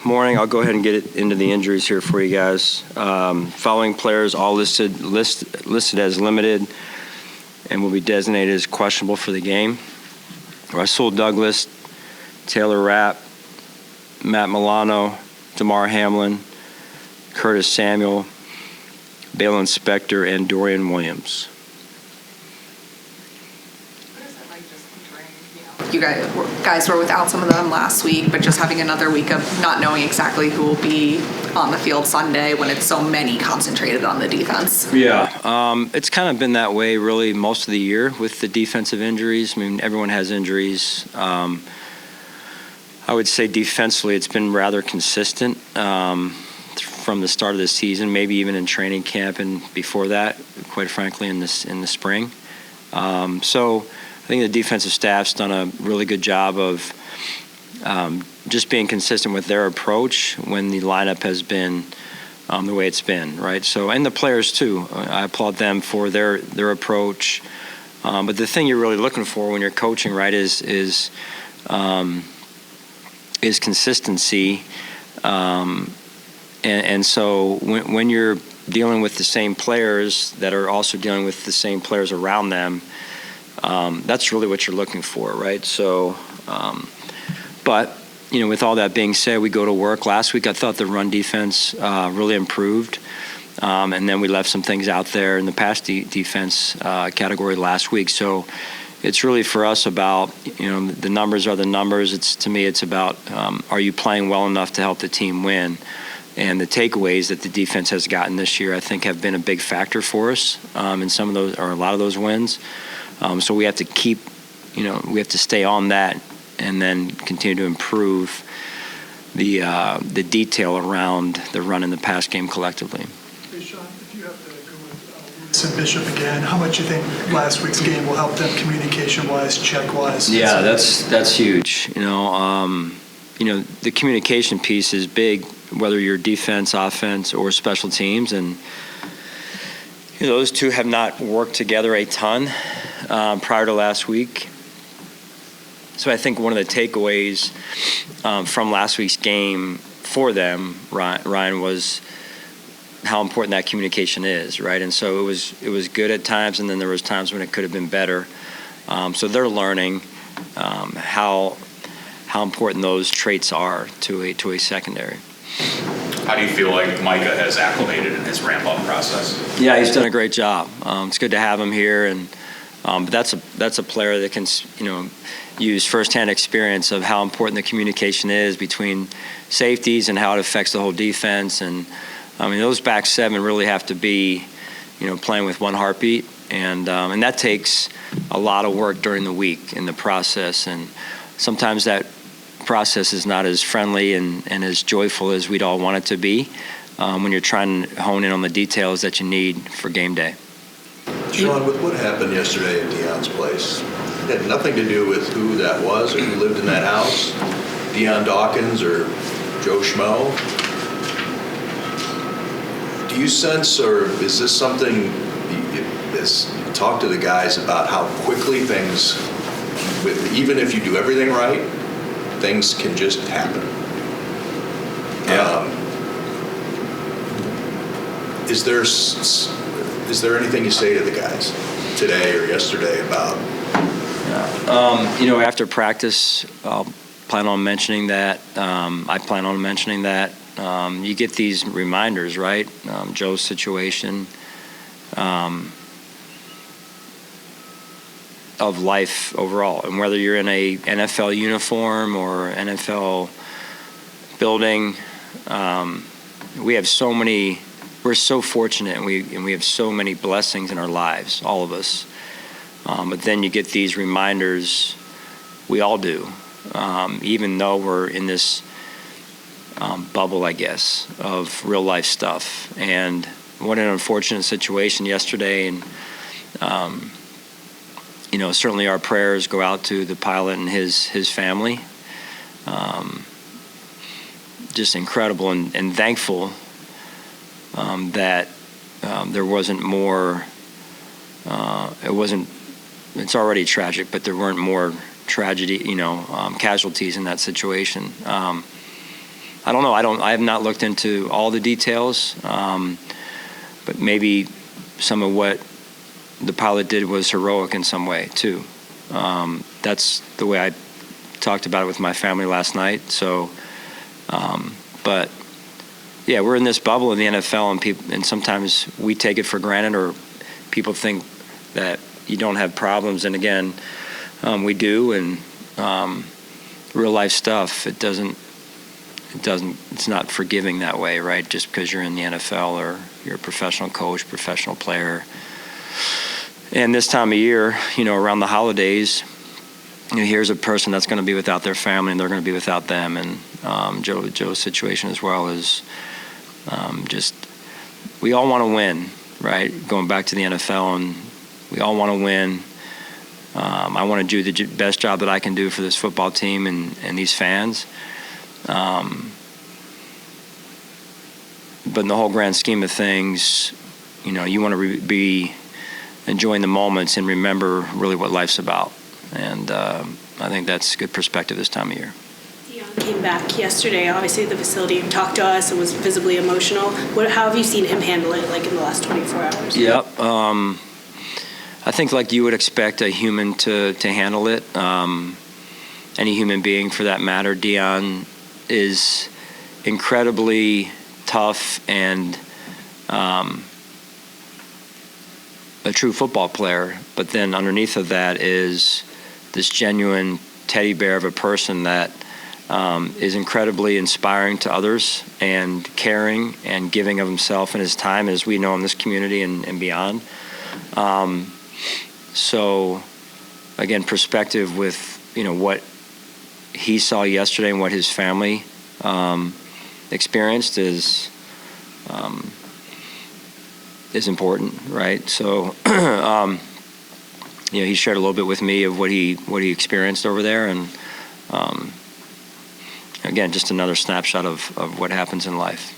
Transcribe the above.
Morning. I'll go ahead and get into the injuries here for you guys. Following players all listed as limited and will be designated as questionable for the game: Rasul Douglas, Taylor Rapp, Matt Milano, Damar Hamlin, Curtis Samuel, Balin Spector, and Dorian Williams. You guys were without some of them last week, but just having another week of not knowing exactly who will be on the field Sunday when it's so many concentrated on the defense. Yeah, it's kind of been that way really most of the year with the defensive injuries. I mean, everyone has injuries. I would say defensively it's been rather consistent from the start of the season, maybe even in training camp and before that, quite frankly, in the spring. So I think the defensive staff's done a really good job of just being consistent with their approach when the lineup has been the way it's been, right? So, and the players too. I applaud them for their approach. But the thing you're really looking for when you're coaching, right, is consistency. And so when you're dealing with the same players that are also dealing with the same players around them, that's really what you're looking for, right? So, but, you know, with all that being said, we go to work. Last week I thought the run defense really improved, and then we left some things out there in the pass defense category last week. So it's really for us about, you know, the numbers are the numbers. To me, it's about are you playing well enough to help the team win? And the takeaways that the defense has gotten this year, I think, have been a big factor for us in some of those, or a lot of those wins. So we have to we have to stay on that and then continue to improve the detail around the run and the pass game collectively. Hey, Sean, if you have to go with Lewis and Bishop again, how much do you think last week's game will help them communication-wise, check-wise? Yeah, that's huge. You know, the communication piece is big, whether you're defense, offense, or special teams, and those two have not worked together a ton prior to last week. So I think one of the takeaways from last week's game for them, Ryan, was how important that communication is, right? And so it was good at times, and then there was times when it could have been better. So they're learning how important those traits are to a secondary. How do you feel like Micah has acclimated in his ramp-up process? Yeah, he's done a great job. It's good to have him here, and but that's a player that can, use firsthand experience of how important the communication is between safeties and how it affects the whole defense. And I mean, those back seven really have to be, playing with one heartbeat, and that takes a lot of work during the week in the process. And sometimes that process is not as friendly and as joyful as we'd all want it to be when you're trying to hone in on the details that you need for game day. Sean, with what happened yesterday at Deion's place, it had nothing to do with who that was or who lived in that house, Deion Dawkins or Joe Schmo. Do you sense, or is this something you talk to the guys about how quickly things, even if you do everything right, things can just happen? Yeah. Is there anything you say to the guys today or yesterday about? After practice, I'll plan on mentioning that. I plan on mentioning that. You get these reminders, right? Joe's situation of life overall, and whether you're in a NFL uniform or NFL building, we have so many. We're so fortunate, and we have so many blessings in our lives, all of us. But then you get these reminders. We all do, even though we're in this bubble, I guess, of real life stuff. And what an unfortunate situation yesterday. And certainly our prayers go out to the pilot and his family. Just incredible and thankful that there wasn't more. It's already tragic, but there weren't more tragedy, casualties in that situation. I don't know. I have not looked into all the details, but maybe some of what the pilot did was heroic in some way too. That's the way I talked about it with my family last night. So, but yeah, we're in this bubble in the NFL, and sometimes we take it for granted, or people think that you don't have problems. And again, we do, and real life stuff, it's not forgiving that way, right? Just because you're in the NFL or you're a professional coach, professional player. And this time of year, around the holidays, here's a person that's going to be without their family, and they're going to be without them. And Joe's situation as well is just, we all want to win, right? Going back to the NFL, and we all want to win. I want to do the best job that I can do for this football team and these fans. But in the whole grand scheme of things, you want to be enjoying the moments and remember really what life's about. And I think that's good perspective this time of year. Deion came back yesterday, obviously, at the facility and talked to us and was visibly emotional. How have you seen him handle it, in the last 24 hours? Yep. I think like you would expect a human to handle it, any human being for that matter. Deion is incredibly tough and a true football player, but then underneath of that is this genuine teddy bear of a person that is incredibly inspiring to others and caring and giving of himself and his time, as we know in this community and beyond. So again, perspective with what he saw yesterday and what his family experienced is important, right? So he shared a little bit with me of what he experienced over there, and again, just another snapshot of what happens in life.